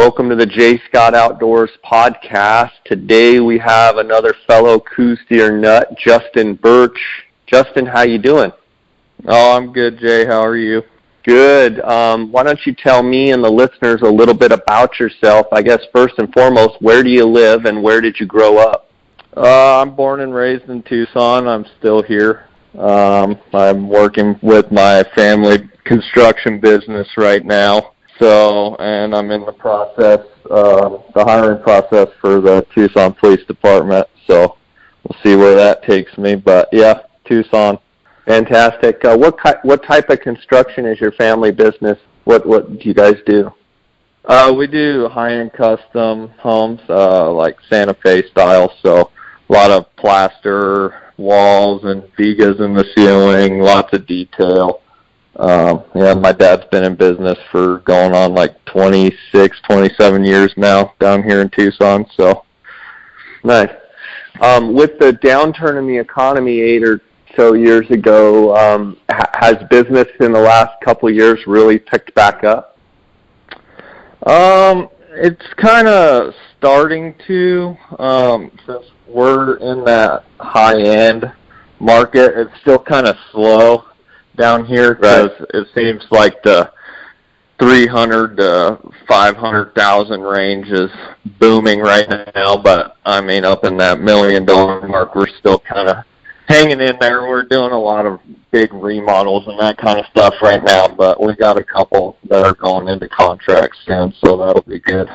Welcome to the J. Scott Outdoors podcast. Today we have another fellow Coues deer nut, Justin Birch. Justin, how you doing? Oh, I'm good, Jay. How are you? Good. Why don't you tell me and the listeners a little bit about yourself? I guess first and foremost, where do you live and where did you grow up? I'm born and raised in Tucson. I'm still here. I'm working with my family construction business right now. And I'm in the hiring process for the Tucson Police Department. So we'll see where that takes me. But yeah, Tucson. Fantastic. What type of construction is your family business? What do you guys do? We do high-end custom homes, like Santa Fe style. So a lot of plaster walls and vigas in the ceiling, lots of detail. My dad's been in business for going on like 26, 27 years now down here in Tucson. So nice. With the downturn in the economy 8 or so years ago, has business in the last couple of years really picked back up? It's kind of starting to, since we're in that high-end market. It's still kind of slow down here because It seems like the 300 to 500,000 range is booming right now. But I mean, up in that $1 million mark, we're still kind of hanging in there. We're doing a lot of big remodels and that kind of stuff right now, but we got a couple that are going into contracts soon, so that'll be good.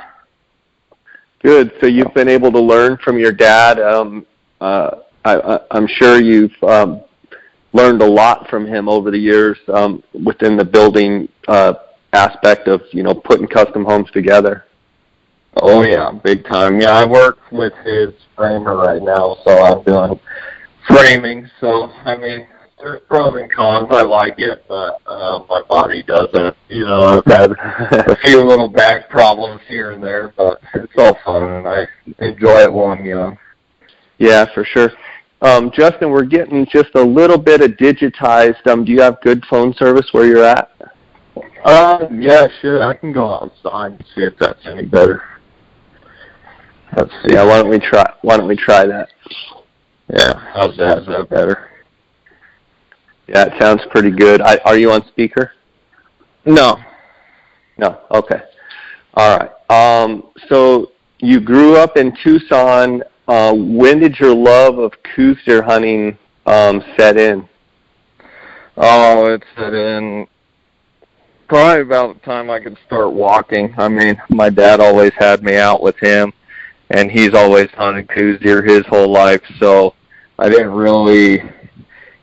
Good. So you've been able to learn from your dad. I'm sure you've learned a lot from him over the years within the building aspect of, putting custom homes together. Oh, yeah, big time. Yeah, I work with his framer right now, so I'm doing framing. So, I mean, there's pros and cons. I like it, but my body doesn't. I've had a few little back problems here and there, but it's all fun, and I enjoy it while I'm young. Yeah, for sure. Justin, we're getting just a little bit of digitized. Do you have good phone service where you're at? Yeah, sure. I can go outside and see if that's any better. Let's see. Yeah, why don't we try that? Yeah, how's that? Is that better? Yeah, it sounds pretty good. Are you on speaker? No. No. Okay. All right. So you grew up in Tucson. When did your love of Coues deer hunting set in? Oh, it set in probably about the time I could start walking. I mean, my dad always had me out with him, and he's always hunted Coues deer his whole life, so I didn't really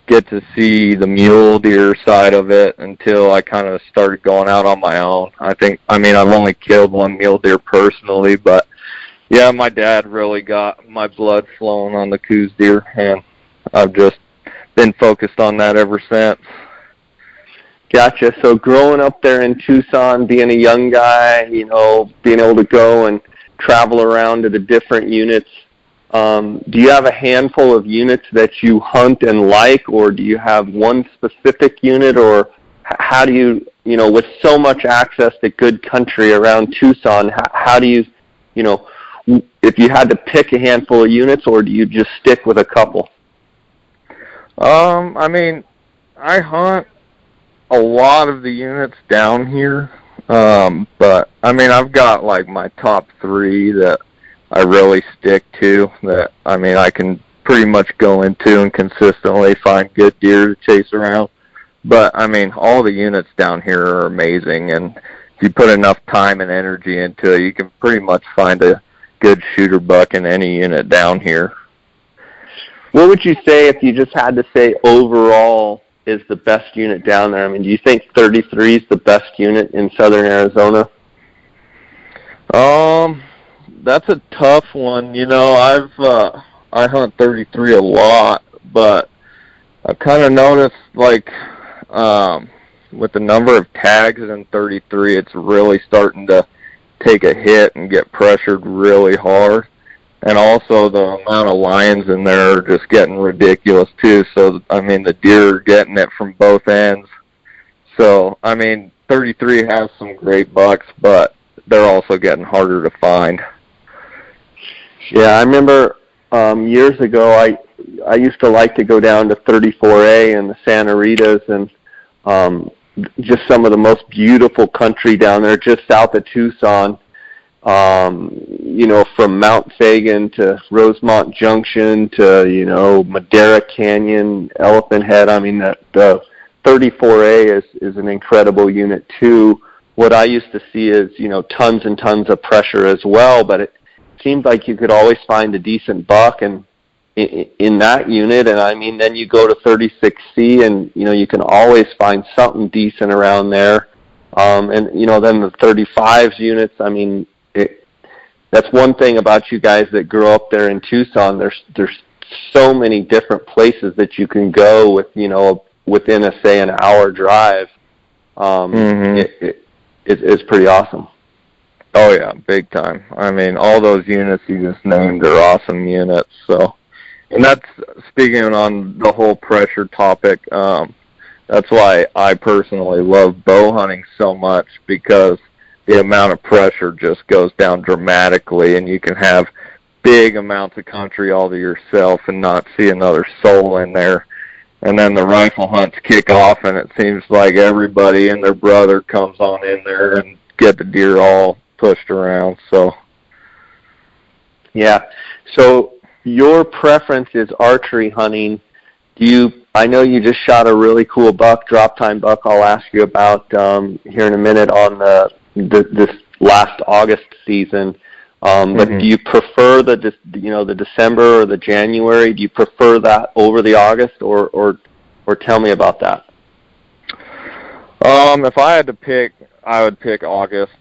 get to see the mule deer side of it until I kind of started going out on my own. I've only killed one mule deer personally, but yeah, my dad really got my blood flowing on the Coues deer, and I've just been focused on that ever since. Gotcha. So growing up there in Tucson, being a young guy, being able to go and travel around to the different units, do you have a handful of units that you hunt and like, or do you have one specific unit, or how do you, with so much access to good country around Tucson, how do you, if you had to pick a handful of units, or do you just stick with a couple? I hunt a lot of the units down here, but I've got like my top 3 that I really stick to, that I can pretty much go into and consistently find good deer to chase around. But all the units down here are amazing, and if you put enough time and energy into it, you can pretty much find a good shooter buck in any unit down here. What would you say, if you just had to say overall, is the best unit down there? Do you think 33 is the best unit in southern Arizona? That's a tough one. I hunt 33 a lot, but I've kind of noticed, like, with the number of tags in 33, it's really starting to take a hit and get pressured really hard. And also the amount of lions in there are just getting ridiculous too. So, the deer are getting it from both ends. So, 33 has some great bucks, but they're also getting harder to find. Yeah, I remember years ago I used to like to go down to 34A and the Santa Ritas, and just some of the most beautiful country down there just south of Tucson. From Mount Fagan to Rosemont Junction to, Madera Canyon, Elephant Head. I mean, the 34A is an incredible unit too. What I used to see is, tons and tons of pressure as well, but it seemed like you could always find a decent buck and in that unit. And I mean, then you go to 36C and, you can always find something decent around there. And, then the 35s units, I mean, that's one thing about you guys that grow up there in Tucson. There's so many different places that you can go with, within an hour drive. It's pretty awesome. Oh yeah, big time. I mean, all those units you just named are awesome units. So, and that's speaking on the whole pressure topic. That's why I personally love bow hunting so much, because the amount of pressure just goes down dramatically, and you can have big amounts of country all to yourself and not see another soul in there. And then the rifle hunts kick off, and it seems like everybody and their brother comes on in there and get the deer all pushed around. So, yeah. So your preference is archery hunting. I know you just shot a really cool buck, drop time buck. I'll ask you about here in a minute on this last August season. But do you prefer the December or the January? Do you prefer that over the August, or tell me about that? If I had to pick, I would pick August.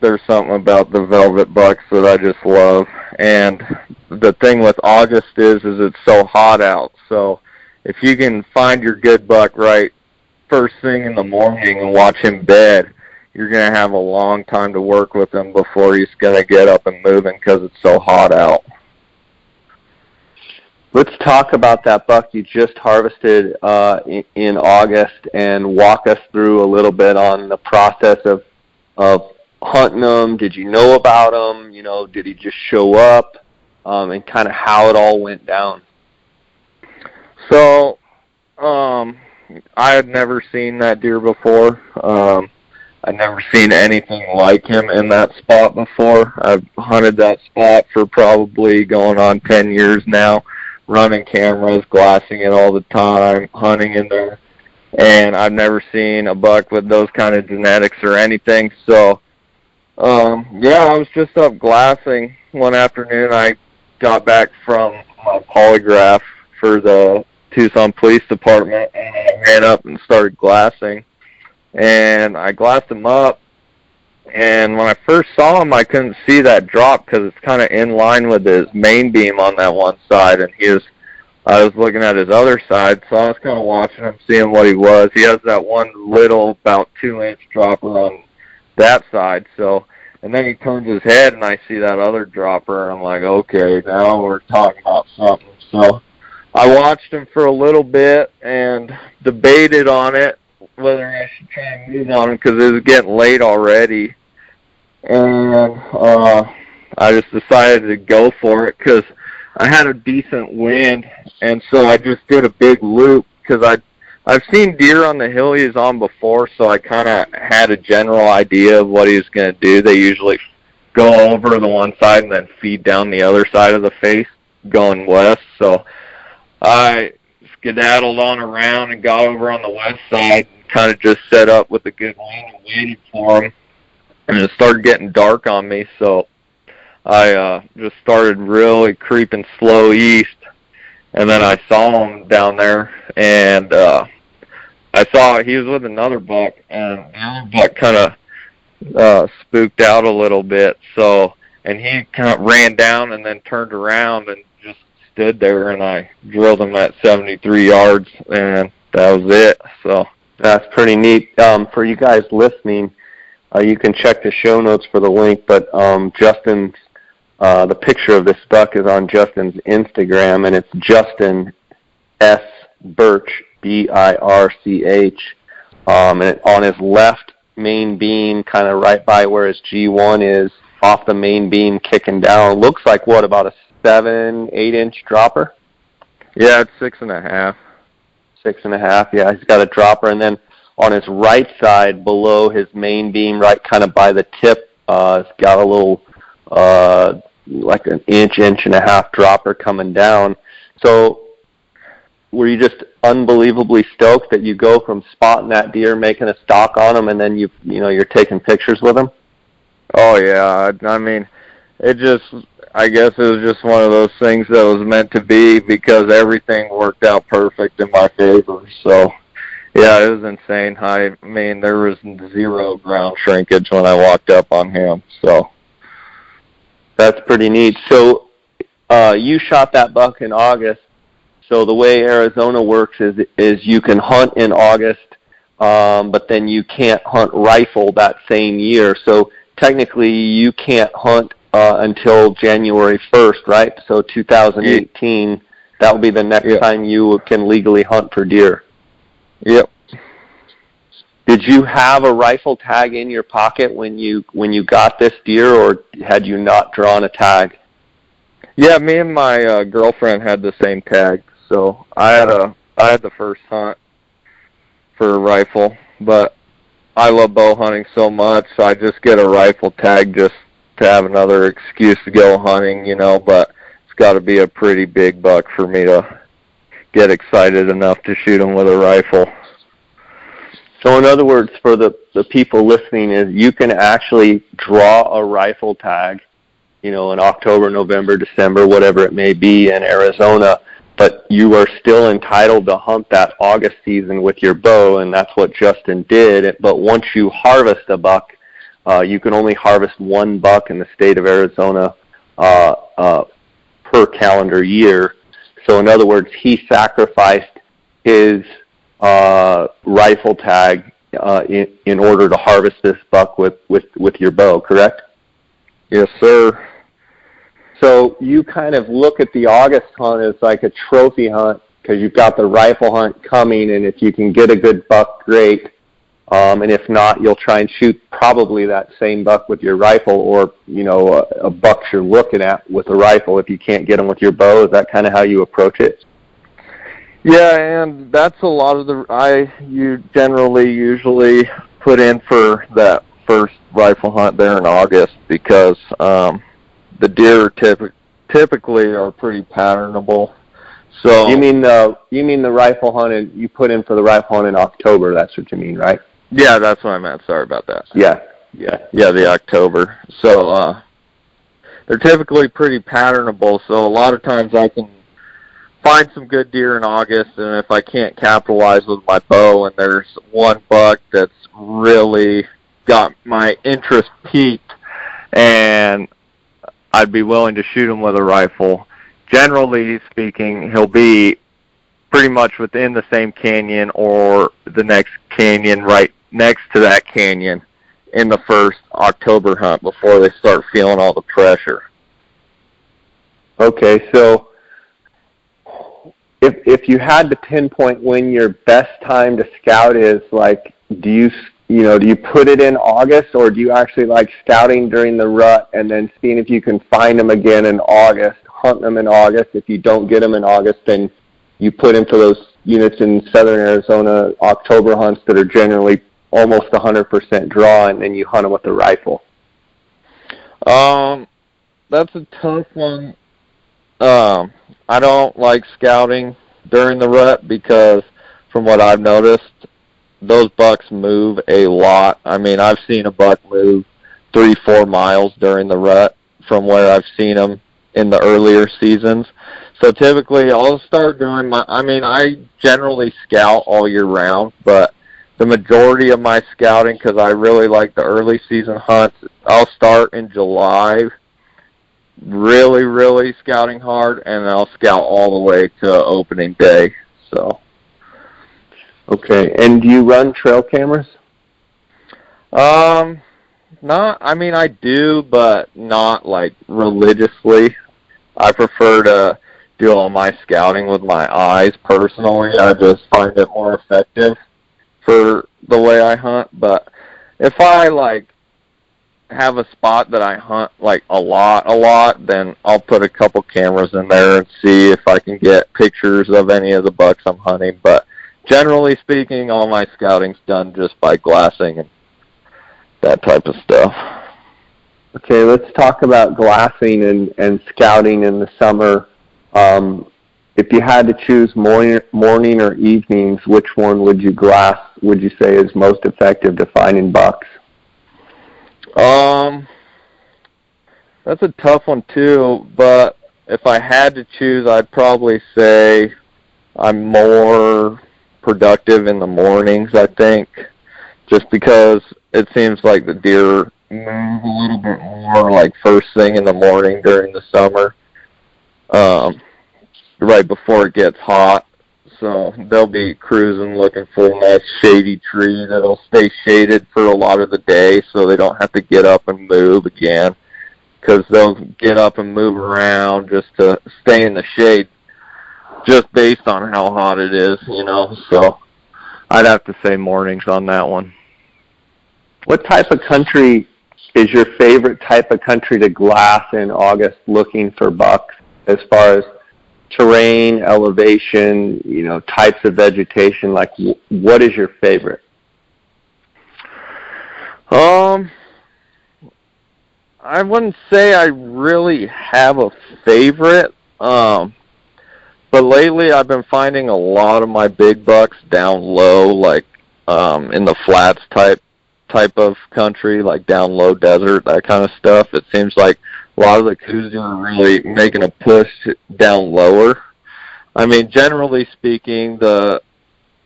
There's something about the velvet bucks that I just love. And the thing with August is it's so hot out. So if you can find your good buck right first thing in the morning and watch him bed, you're going to have a long time to work with him before he's going to get up and moving, because it's so hot out. Let's talk about that buck you just harvested in August, and walk us through a little bit on the process of hunting them. Did you know about him? Did he just show up? And kind of how it all went down. So, I had never seen that deer before. I'd never seen anything like him in that spot before. I've hunted that spot for probably going on 10 years now, running cameras, glassing it all the time, hunting in there. And I've never seen a buck with those kind of genetics or anything. So, I was just up glassing one afternoon. I got back from my polygraph for the Tucson Police Department, and I ran up and started glassing. And I glassed him up, and when I first saw him, I couldn't see that drop because it's kind of in line with his main beam on that one side, and I was looking at his other side, so I was kind of watching him, seeing what he was. He has that one little, about 2-inch dropper on that side, and then he turns his head, and I see that other dropper, and I'm like, okay, now we're talking about something. So I watched him for a little bit and debated on it, whether I should try and move on him, because it was getting late already. And I just decided to go for it because I had a decent wind, and so I just did a big loop, because I've seen deer on the hill he was on before, so I kind of had a general idea of what he was going to do. They usually go over the one side and then feed down the other side of the face going west. So I skedaddled on around and got over on the west side, kind of just set up with a good wind and waited for him. And it started getting dark on me, so I just started really creeping slow east. And then I saw him down there, and I saw he was with another buck, and the other buck kind of spooked out a little bit. So, and he kind of ran down and then turned around and just stood there, and I drilled him at 73 yards, and that was it. So that's pretty neat. For you guys listening, you can check the show notes for the link, but Justin's the picture of this buck is on Justin's Instagram, and it's Justin S. Birch, Birch. And on his left main beam, kind of right by where his G1 is, off the main beam, kicking down. Looks like what, about a 7-8 inch dropper? Yeah, it's 6.5. 6.5. Yeah, he's got a dropper, and then on his right side, below his main beam, right kind of by the tip, it's got a little like an inch and a half dropper coming down. So were you just unbelievably stoked that you go from spotting that deer, making a stalk on him, and then you're taking pictures with him? Oh yeah, I mean, I guess it was just one of those things that was meant to be, because everything worked out perfect in my favor. So yeah, it was insane. I mean, there was 0 ground shrinkage when I walked up on him. So that's pretty neat. So you shot that buck in August. So the way Arizona works is you can hunt in August, but then you can't hunt rifle that same year. So technically you can't hunt until January 1st, right? So 2018, that will be the next time you can legally hunt for deer. Yep. Did you have a rifle tag in your pocket when you got this deer, or had you not drawn a tag? Yeah, me and my girlfriend had the same tag. So I had the first hunt for a rifle, but I love bow hunting so much, so I just get a rifle tag just to have another excuse to go hunting, but it's got to be a pretty big buck for me to get excited enough to shoot him with a rifle. So in other words, for the people listening, is you can actually draw a rifle tag, in October, November, December, whatever it may be in Arizona, but you are still entitled to hunt that August season with your bow, and that's what Justin did. But once you harvest a buck, you can only harvest 1 buck in the state of Arizona per calendar year. So in other words, he sacrificed his rifle tag in order to harvest this buck with your bow, correct? Yes, sir. So you kind of look at the August hunt as like a trophy hunt, because you've got the rifle hunt coming, and if you can get a good buck, great. And if not, you'll try and shoot probably that same buck with your rifle, or, a buck you're looking at with a rifle if you can't get them with your bow. Is that kind of how you approach it? Yeah, and that's a lot of you generally usually put in for that first rifle hunt there in August, because the deer typically are pretty patternable. So you mean the rifle hunt, and you put in for the rifle hunt in October? That's what you mean, right? Yeah, that's what I meant. Sorry about that. Yeah, the October. So they're typically pretty patternable. So a lot of times I can find some good deer in August, and if I can't capitalize with my bow, and there's one buck that's really got my interest piqued, and I'd be willing to shoot him with a rifle. Generally speaking, he'll be pretty much within the same canyon or the next canyon right next to that canyon in the first October hunt before they start feeling all the pressure. Okay, so if you had to pinpoint when your best time to scout is, like, do you put it in August, or do you actually like scouting during the rut and then seeing if you can find them again in August, hunt them in August? If you don't get them in August, then you put in for those units in southern Arizona October hunts that are generally almost 100% draw, and then you hunt them with a rifle. That's a tough one. I don't like scouting during the rut, because from what I've noticed, those bucks move a lot. I mean, I've seen a buck move 3-4 miles during the rut from where I've seen them in the earlier seasons. So typically I'll start doing I generally scout all year round, but the majority of my scouting, because I really like the early season hunts, I'll start in July, really, really scouting hard, and I'll scout all the way to opening day. So. Okay, and do you run trail cameras? I do, but not like religiously. I prefer to do all my scouting with my eyes personally. I just find it more effective for the way I hunt. But if I like have a spot that I hunt like a lot, then I'll put a couple cameras in there and see if I can get pictures of any of the bucks I'm hunting. But generally speaking, all my scouting's done just by glassing and that type of stuff. Okay, let's talk about glassing and scouting in the summer. If you had to choose morning or evenings, which one would you say is most effective to finding bucks? That's a tough one too, but if I had to choose, I'd probably say I'm more productive in the mornings, I think, just because it seems like the deer move a little bit more like first thing in the morning during the summer, right before it gets hot. So they'll be cruising looking for a nice shady tree that'll stay shaded for a lot of the day so they don't have to get up and move again, because they'll get up and move around just to stay in the shade just based on how hot it is, you know. So I'd have to say mornings on that one. What type of country is your favorite type of country to glass in August looking for bucks, as far as terrain, elevation, you know, types of vegetation? Like, what is your favorite? I wouldn't say I really have a favorite, but lately I've been finding a lot of my big bucks down low, like in the flats type of country, like down low desert, that kind of stuff. It seems like a lot of the Coues are really making a push down lower. I mean, generally speaking, the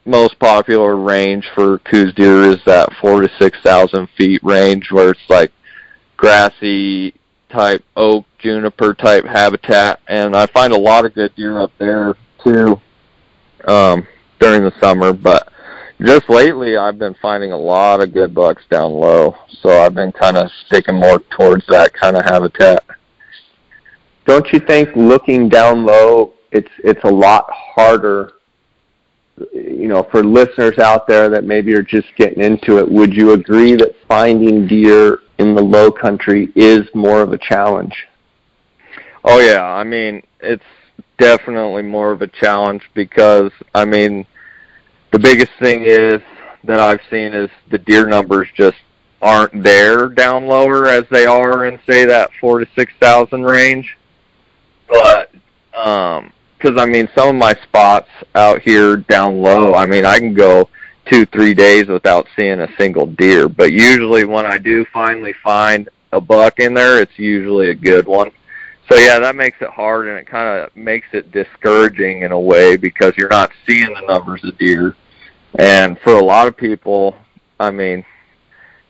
most popular range for Coues deer is that 4,000 to 6,000 feet range, where it's like grassy type oak, juniper type habitat, and I find a lot of good deer up there too during the summer. But just lately, I've been finding a lot of good bucks down low, so I've been kind of sticking more towards that kind of habitat. Don't you think looking down low, it's a lot harder, you know, for listeners out there that maybe are just getting into it? Would you agree that finding deer in the low country is more of a challenge? Oh yeah, I mean, it's definitely more of a challenge because, I mean, the biggest thing is that I've seen is the deer numbers just aren't there down lower as they are in, say, that 4,000 to 6,000 range. But because I mean, some of my spots out here down low, I mean, I can go 2-3 days without seeing a single deer. But usually, when I do finally find a buck in there, it's usually a good one. So yeah, that makes it hard, and it kind of makes it discouraging in a way because you're not seeing the numbers of deer. And for a lot of people, I mean,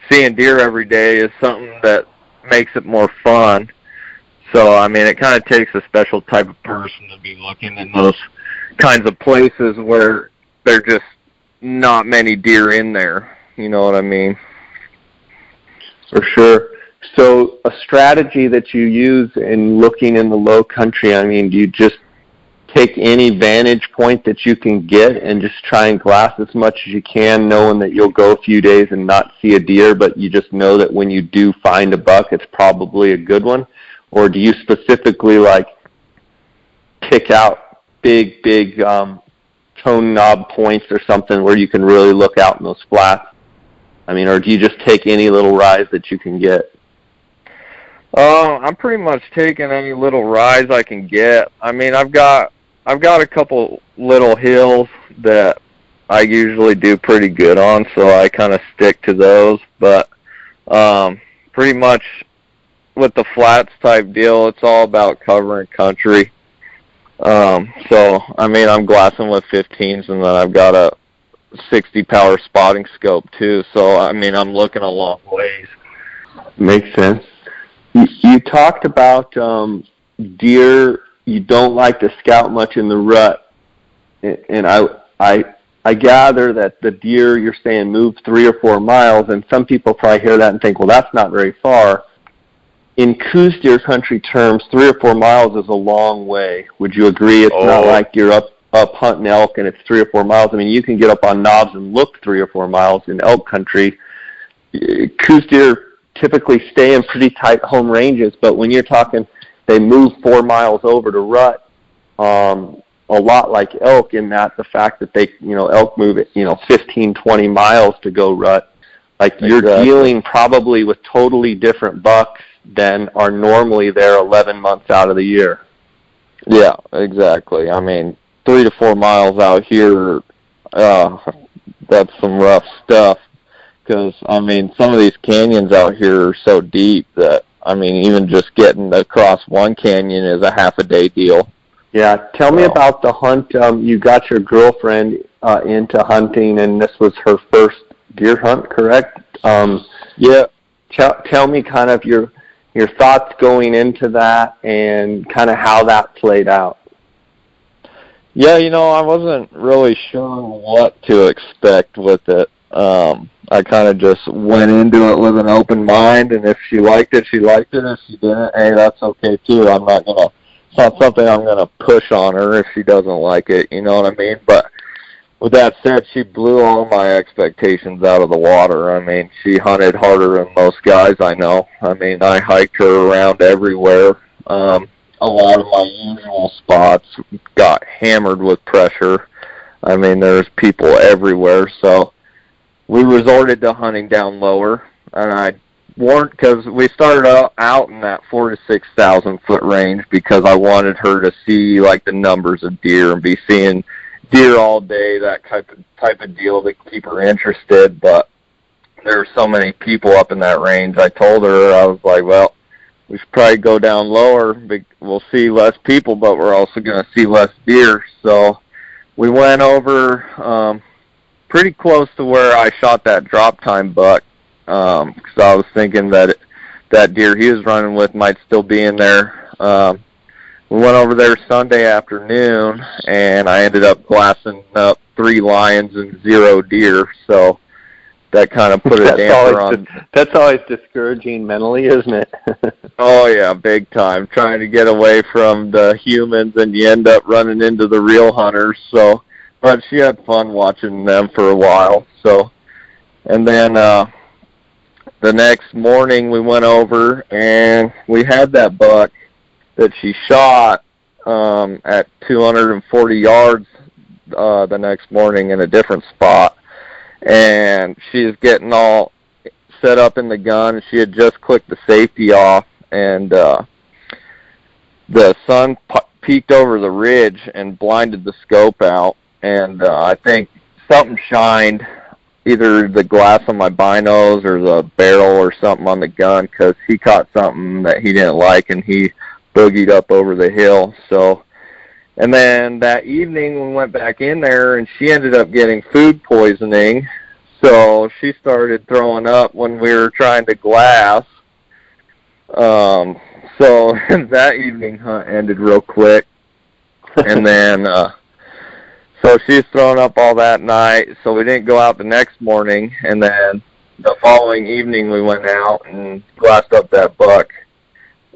seeing deer every day is something that makes it more fun. So, I mean, it kind of takes a special type of person to be looking in those kinds of places where there are just not many deer in there. You know what I mean? For sure. So a strategy that you use in looking in the low country, I mean, do you just take any vantage point that you can get and just try and glass as much as you can, knowing that you'll go a few days and not see a deer, but you just know that when you do find a buck, it's probably a good one? Or do you specifically, like, pick out big tone knob points or something where you can really look out in those flats? I mean, or do you just take any little rise that you can get? I'm pretty much taking any little rise I can get. I mean, I've got a couple little hills that I usually do pretty good on, so I kind of stick to those. But pretty much with the flats type deal, it's all about covering country. So, I mean, I'm glassing with 15s, and then I've got a 60 power spotting scope too. So, I mean, I'm looking a long ways. Makes sense. You talked about deer. You don't like to scout much in the rut, and I gather that the deer you're saying move 3 or 4 miles, and some people probably hear that and think, well, that's not very far. In Coues deer country terms, 3 or 4 miles is a long way. Would you agree? It's not like you're up hunting elk and it's 3 or 4 miles. I mean, you can get up on knobs and look 3 or 4 miles in elk country. Coues deer typically stay in pretty tight home ranges, but when you're talking they move 4 miles over to rut, a lot like elk in that the fact that they, elk move it, 15, 20 miles to go rut. Like you're dealing probably with totally different bucks than are normally there 11 months out of the year. Yeah, exactly. I mean, 3 to 4 miles out here, that's some rough stuff. Because, I mean, some of these canyons out here are so deep that, I mean, even just getting across one canyon is a half-a-day deal. Yeah, tell me about the hunt. You got your girlfriend into hunting, and this was her first deer hunt, correct? Yeah. Tell me kind of your thoughts going into that and kind of how that played out. Yeah, I wasn't really sure what to expect with it. I kind of just went into it with an open mind, and if she liked it, she liked it. If she didn't, hey, that's okay too. It's not something I'm gonna push on her if she doesn't like it. You know what I mean? But with that said, she blew all my expectations out of the water. I mean, she hunted harder than most guys I know. I mean, I hiked her around everywhere. A lot of my usual spots got hammered with pressure. I mean, there's people everywhere, so we resorted to hunting down lower, and I weren't, because we started out in that 4,000 to 6,000 foot range because I wanted her to see like the numbers of deer and be seeing deer all day, that type of deal to keep her interested. But there were so many people up in that range. I told her, I was like, well, we should probably go down lower. We'll see less people, but we're also going to see less deer. So we went over pretty close to where I shot that drop time buck, because I was thinking that that deer he was running with might still be in there. We went over there Sunday afternoon, and I ended up glassing up 3 lions and 0 deer, so that kind of put a damper on. That's always discouraging mentally, isn't it? Oh, yeah, big time. Trying to get away from the humans, and you end up running into the real hunters, so. But she had fun watching them for a while. So, and then the next morning we went over and we had that buck that she shot at 240 yards the next morning in a different spot. And she's getting all set up in the gun. She had just clicked the safety off, and the sun peeked over the ridge and blinded the scope out. And I think something shined, either the glass on my binos or the barrel or something on the gun, because he caught something that he didn't like, and he boogied up over the hill. So, and then that evening we went back in there, and she ended up getting food poisoning. So she started throwing up when we were trying to glass. So that evening hunt ended real quick. And then... So she's throwing up all that night, so we didn't go out the next morning, and then the following evening we went out and glassed up that buck,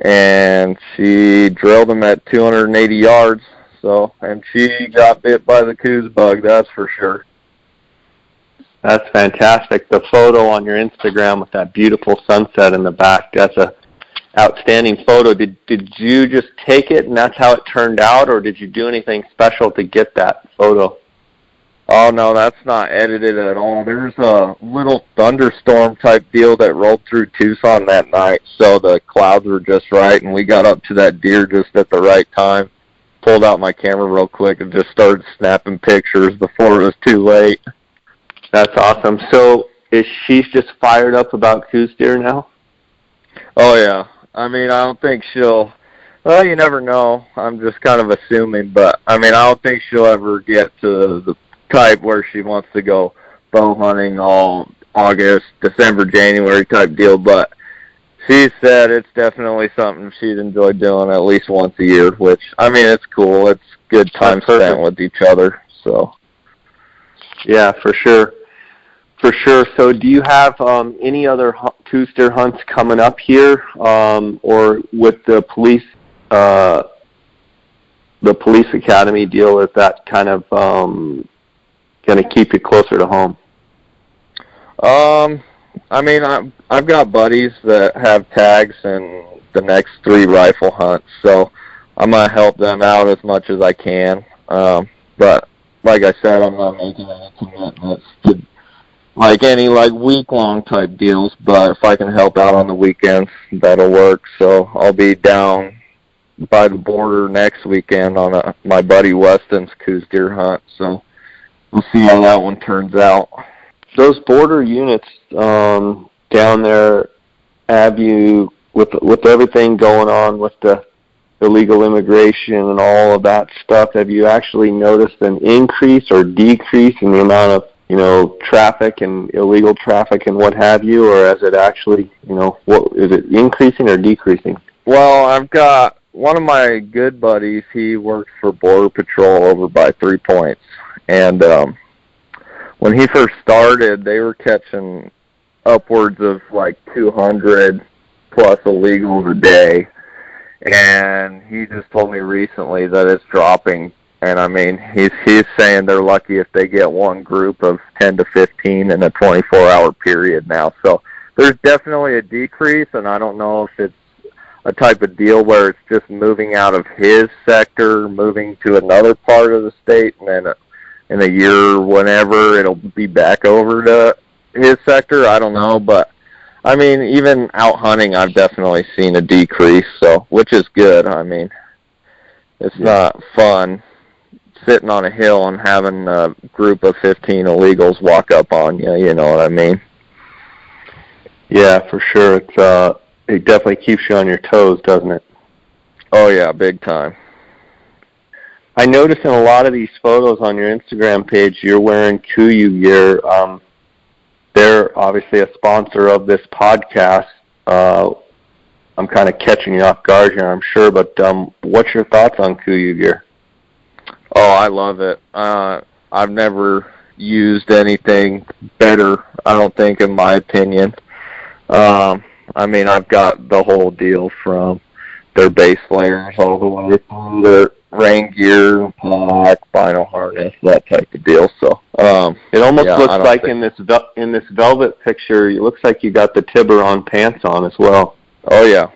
and she drilled him at 280 yards, and she got bit by the Coues bug, that's for sure. That's fantastic. The photo on your Instagram with that beautiful sunset in the back, that's a outstanding photo. Did you just take it and that's how it turned out, or did you do anything special to get that photo? Oh, no, that's not edited at all. There's a little thunderstorm type deal that rolled through Tucson that night, so the clouds were just right, and we got up to that deer just at the right time. Pulled out my camera real quick and just started snapping pictures before it was too late. That's awesome. So is she just fired up about Coues deer now? Oh, yeah. I mean, I don't think she'll, well, you never know. I'm just kind of assuming, but, I mean, I don't think she'll ever get to the type where she wants to go bow hunting all August, December, January type deal, but she said it's definitely something she'd enjoy doing at least once a year, which, I mean, it's cool. It's good time spent with each other, so. Yeah, for sure. For sure. So do you have any other Coues deer hunts coming up here, or with the police academy deal, is that kind of going to keep you closer to home? I mean, I've got buddies that have tags in the next 3 rifle hunts, so I'm gonna help them out as much as I can. But like I said, I'm not making any commitments to like any like week-long type deals. But if I can help out on the weekends, that'll work. So I'll be down by the border next weekend on my buddy Weston's Coues deer hunt. So we'll see how that one turns out. Those border units down there, have you, with everything going on with the illegal immigration and all of that stuff, have you actually noticed an increase or decrease in the amount of, traffic and illegal traffic and what have you, or is it actually, what is it, increasing or decreasing? Well, I've got one of my good buddies. He works for Border Patrol over by 3 Points, and when he first started, they were catching upwards of like 200 plus illegals a day. And he just told me recently that it's dropping. And I mean, he's saying they're lucky if they get one group of 10 to 15 in a 24-hour period now. So there's definitely a decrease, and I don't know if it's a type of deal where it's just moving out of his sector, moving to another part of the state, and then in a year, whenever, it'll be back over to his sector. I don't know, but I mean, even out hunting, I've definitely seen a decrease, so which is good. I mean, it's not fun sitting on a hill and having a group of 15 illegals walk up on you. You know what I mean? Yeah, for sure. It definitely keeps you on your toes, doesn't it? Oh yeah, big time. I noticed in a lot of these photos on your Instagram page, you're wearing Coues gear. They're obviously a sponsor of this podcast. I'm kind of catching you off guard here, I'm sure, but what's your thoughts on Coues gear? Oh, I love it. I've never used anything better, I don't think, in my opinion. I mean, I've got the whole deal from their base layers all the way through their rain gear, pack, vinyl harness, that type of deal. So it almost looks like in this velvet picture, it looks like you got the Tiburon pants on as well. Oh yeah,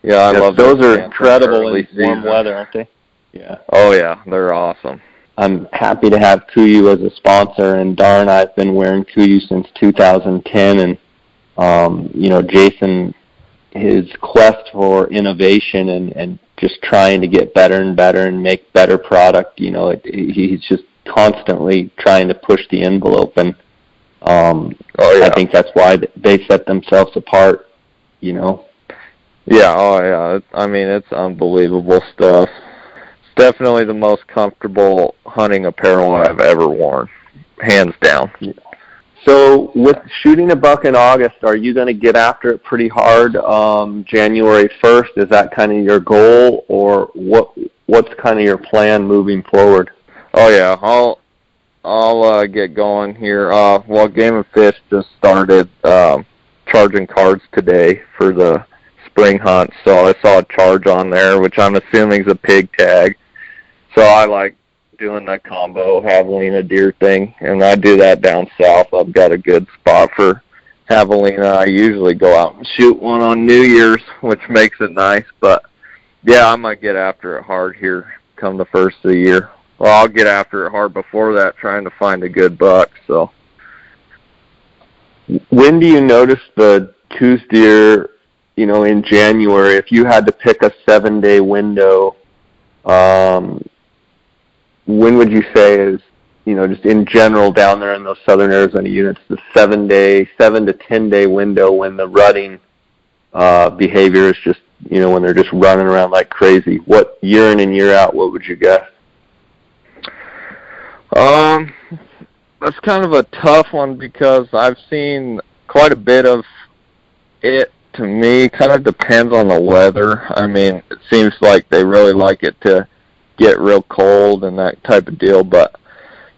I love those. Are incredible in warm weather, aren't they? Yeah. Oh yeah, they're awesome. I'm happy to have Coues as a sponsor, and darn, I've been wearing Coues since 2010, and Jason, his quest for innovation and just trying to get better and better and make better product, he's just constantly trying to push the envelope, and I think that's why they set themselves apart, Yeah, I mean, it's unbelievable stuff. It's definitely the most comfortable hunting apparel I've ever worn, hands down. Yeah. So with shooting a buck in August, are you going to get after it pretty hard January 1st? Is that kind of your goal, or what's kind of your plan moving forward? Oh yeah, I'll get going here. Well, Game of Fish just started charging cards today for the spring hunt, so I saw a charge on there, which I'm assuming is a pig tag. So I like doing the combo javelina deer thing, and I do that down south. I've got a good spot for javelina. I usually go out and shoot one on New Year's, which makes it nice, but yeah, I'm going to get after it hard here come the first of the year. Well, I'll get after it hard before that, trying to find a good buck. So when do you notice the Coues deer, in January? If you had to pick a 7-day window, when would you say is, just in general down there in those southern Arizona units, the 7 to 10 day window when the rutting behavior is just, when they're just running around like crazy? What, year in and year out, what would you guess? That's kind of a tough one because I've seen quite a bit of it. To me, kind of depends on the weather. I mean, it seems like they really like it to get real cold and that type of deal, but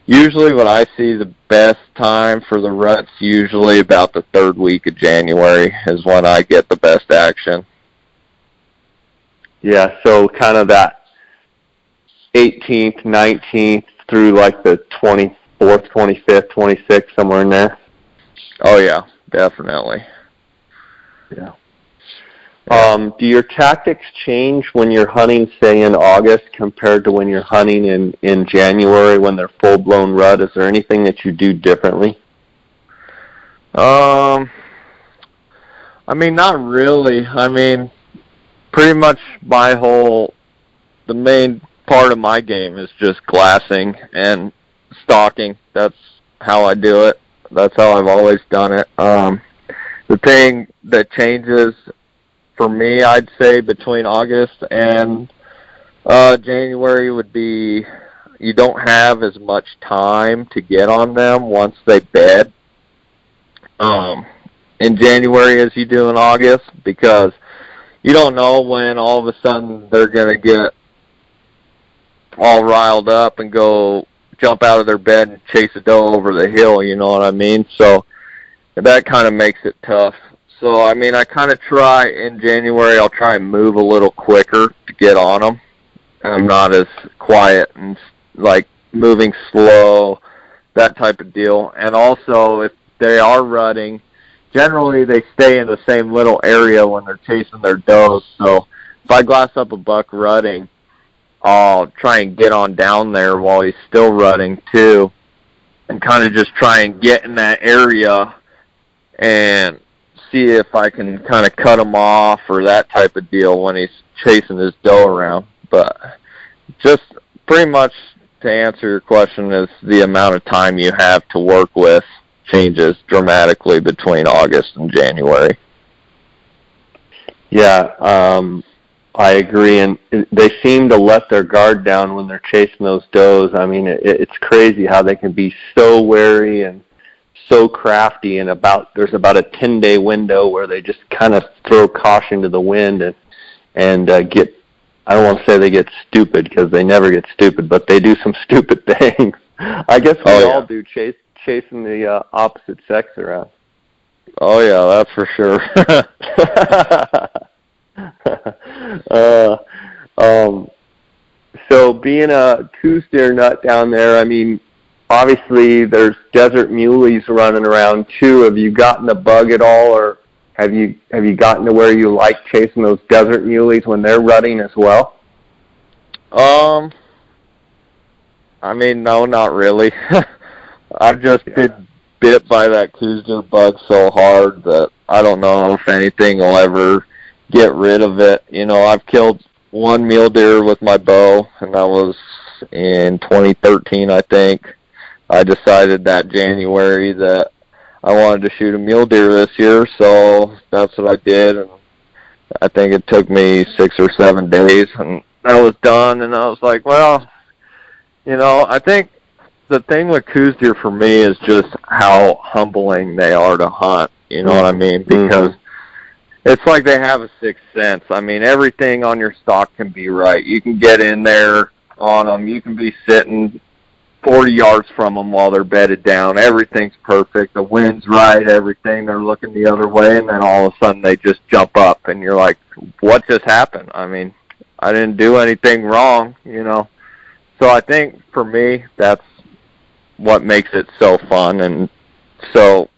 usually when I see the best time for the ruts, usually about the 3rd week of January is when I get the best action. Yeah, so kind of that 18th, 19th through like the 24th, 25th, 26th, somewhere in there. Oh yeah, definitely. Yeah. Do your tactics change when you're hunting, say, in August compared to when you're hunting in January when they're full-blown rut? Is there anything that you do differently? I mean, not really. I mean, pretty much the main part of my game is just glassing and stalking. That's how I do it. That's how I've always done it. The thing that changes for me, I'd say, between August and January would be you don't have as much time to get on them once they bed in January as you do in August, because you don't know when all of a sudden they're going to get all riled up and go jump out of their bed and chase a doe over the hill, you know what I mean? So that kind of makes it tough. So, I mean, I kind of try in January, I'll try and move a little quicker to get on them. I'm not as quiet and, like, moving slow, that type of deal. And also, if they are rutting, generally they stay in the same little area when they're chasing their does. So if I glass up a buck rutting, I'll try and get on down there while he's still rutting, too, and kind of just try and get in that area and see if I can kind of cut him off or that type of deal when he's chasing his doe around. But just pretty much to answer your question is the amount of time you have to work with changes dramatically between August and January. Yeah, I agree, and they seem to let their guard down when they're chasing those does. I mean, it's crazy how they can be so wary and so crafty, and there's about a 10-day window where they just kind of throw caution to the wind and get, I don't want to say they get stupid, because they never get stupid, but they do some stupid things. I guess we all do, chasing the opposite sex around. Oh, yeah, that's for sure. So being a Coues deer nut down there, I mean, obviously there's desert muleys running around too. Have you gotten a bug at all, or have you gotten to where you like chasing those desert muleys when they're rutting as well? I mean, no, not really. I've just been bit by that Coues deer bug so hard that I don't know if anything will ever get rid of it. You know, I've killed one mule deer with my bow, and that was in 2013, I think. I decided that January that I wanted to shoot a mule deer this year, so that's what I did. And I think it took me 6 or 7 days, and I was done. And I was like, well, you know, I think the thing with Coues deer for me is just how humbling they are to hunt. You know what I mean? Because it's like they have a sixth sense. I mean, everything on your stock can be right. You can get in there on them. You can be sitting 40 yards from them while they're bedded down. Everything's perfect. The wind's right, everything. They're looking the other way, and then all of a sudden they just jump up, and you're like, what just happened? I mean, I didn't do anything wrong, you know. So I think for me, that's what makes it so fun, and so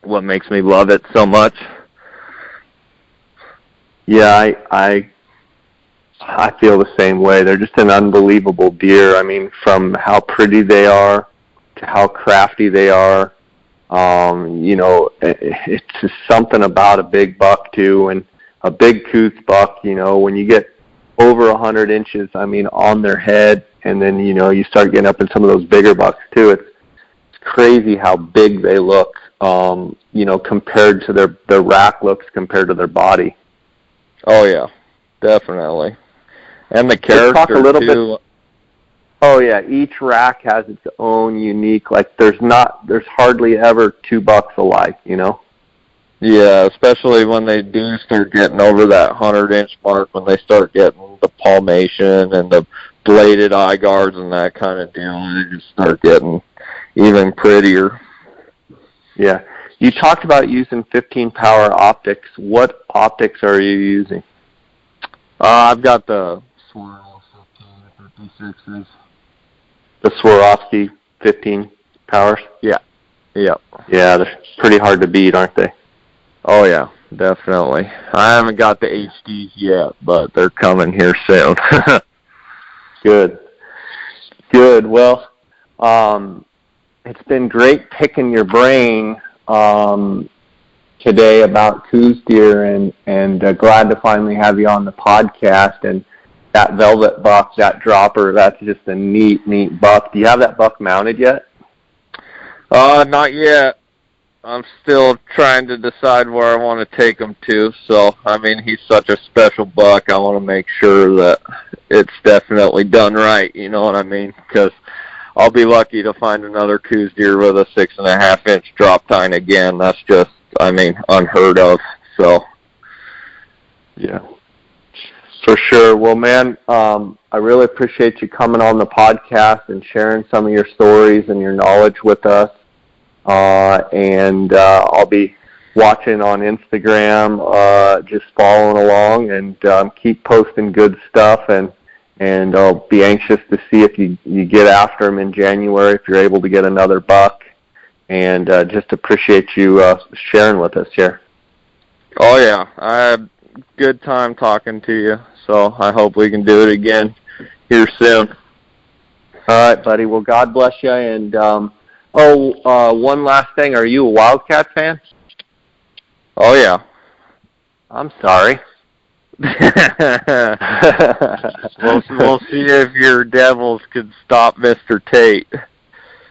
what makes me love it so much. Yeah, I feel the same way. They're just an unbelievable deer. I mean, from how pretty they are to how crafty they are. You know, it's just something about a big buck too, and a big Coues buck. You know, when you get over 100 inches, I mean, on their head, and then you know you start getting up in some of those bigger bucks too. It's crazy how big they look. You know, compared to their rack looks compared to their body. Oh yeah, definitely. And the character, talk a little too. Bit. Oh yeah, each rack has its own unique. Like there's hardly ever two bucks alike. You know. Yeah, especially when they do start getting over that 100-inch mark, when they start getting the palmation and the bladed eye guards and that kind of deal, they just start getting even prettier. Yeah. You talked about using 15 power optics. What optics are you using? I've got the Swarovski 56s. The Swarovski 15 powers? Yeah. Yep. Yeah, they're pretty hard to beat, aren't they? Oh, yeah, definitely. I haven't got the HDs yet, but they're coming here soon. Good. Good. Well, it's been great picking your brain today about Coues deer, and glad to finally have you on the podcast. And that velvet buck, that dropper, that's just a neat buck. Do you have that buck mounted yet? Not yet. I'm still trying to decide where I want to take him to. So, I mean, he's such a special buck. I want to make sure that it's definitely done right. You know what I mean? Because I'll be lucky to find another Coues deer with a 6.5-inch drop tine again. That's just, I mean, unheard of. So, yeah, for sure. Well, man, I really appreciate you coming on the podcast and sharing some of your stories and your knowledge with us. And I'll be watching on Instagram, just following along, and keep posting good stuff. And I'll be anxious to see if you get after them in January, if you're able to get another buck. And just appreciate you sharing with us here. Oh, yeah. I had a good time talking to you, so I hope we can do it again here soon. All right, buddy. Well, God bless you. And, one last thing. Are you a Wildcat fan? Oh, yeah. I'm sorry. We'll see if your Devils can stop Mr. Tate.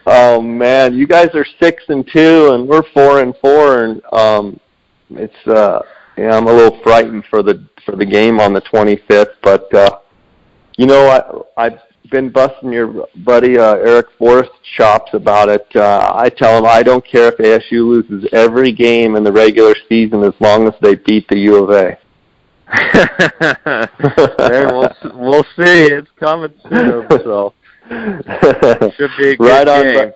Oh man, you guys are 6-2 and we're 4-4, and I'm a little frightened for the game on the 25th. But I've been busting your buddy Eric Forrest's chops about it. I tell him I don't care if ASU loses every game in the regular season as long as they beat the U of A. Hey, we'll see. It's coming soon, so should be a good game.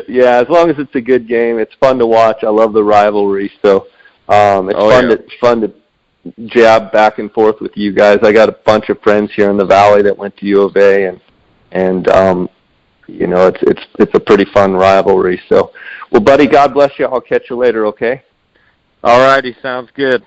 Yeah, as long as it's a good game, it's fun to watch. I love the rivalry, so it's fun to jab back and forth with you guys. I got a bunch of friends here in the Valley that went to U of A, and it's a pretty fun rivalry. So, well, buddy, God bless you. I'll catch you later. Okay. All righty, sounds good.